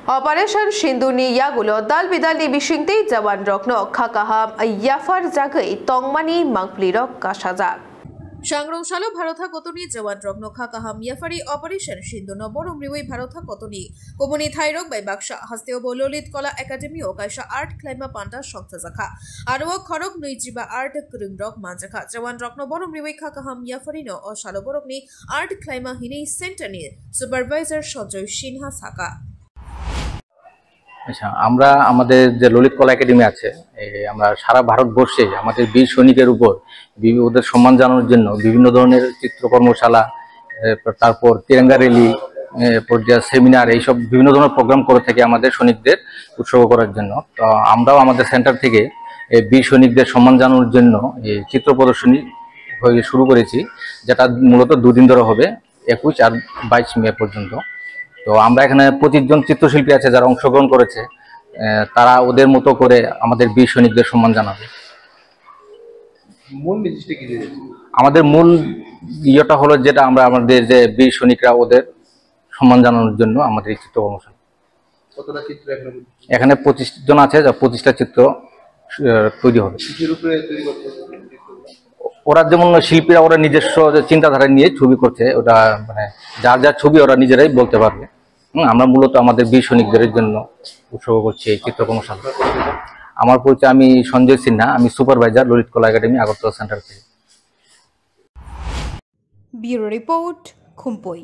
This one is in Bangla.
Operation Shinduni Yagulo Dal Bidali Bishingti Jawan Rokno Kakaham Yafar Jagai Tongmani Mangplirok Kashaja Shangrongshalo Bharotha Kotoni Jawan Rokno Kakaham Yafari Operation Shinduno Borumriwi Bharotha Kotoni Komuni Thairok by Baksha Hasteo Bololit Kola Academy o Kaisha Art Climber Panta Shoktazaka Arwo Korok Nuijiba Art Kurimrok Manjaka Jawan Rokno Borumriwi Kakaham Yafarino or Shaloborokni Art Climber Hini Centennial Supervisor Shojoy Shinha Saka আচ্ছা আমরা আমাদের যে ললিত কলা একাডেমি আছে আমরা সারা ভারতবর্ষে আমাদের বীর সৈনিকের উপর ওদের সম্মান জানানোর জন্য বিভিন্ন ধরনের চিত্রকর্মশালা তারপর তিরঙ্গা র্যালি পর্যায়ে সেমিনার এই সব বিভিন্ন ধরনের প্রোগ্রাম করে থাকি আমাদের সৈনিকদের উৎসর্গ করার জন্য। তো আমরাও আমাদের সেন্টার থেকে বীর সৈনিকদের সম্মান জানানোর জন্য এই চিত্র প্রদর্শনী শুরু করেছি, যেটা মূলত দুদিন ধরে হবে 21 আর 22 মে পর্যন্ত। তো আমরা এখানে 25 জন চিত্রশিল্পী আছে যারা অংশগ্রহণ করেছে, তারা ওদের মতো করে আমাদের বীর সৈনিকদের সম্মান জানাবে। আমাদের মূল ইয়েটা হলো যেটা আমরা আমাদের যে বীর সৈনিকরা ওদের সম্মান জানানোর জন্য আমাদের এই চিত্র কর্মশালা। এখানে 25 জন আছে, যা 25টা চিত্র তৈরি হবে। ওরা যেমন শিল্পীরা ওরা নিজস্ব চিন্তাধারা নিয়ে ছবি করছে, ওটা মানে যার যার ছবি ওরা নিজেরাই বলতে পারবে। আমরা মূলত আমাদের বীর সৈনিকদের জন্য উৎসর্গ করছি এই চিত্র কর্মশালা। আমার পরিচয়, আমি সঞ্জয় সিনহা, আমি সুপারভাইজার ললিত কলা একাডেমি আগরতলা সেন্টার থেকে। Bureau report খুমপই।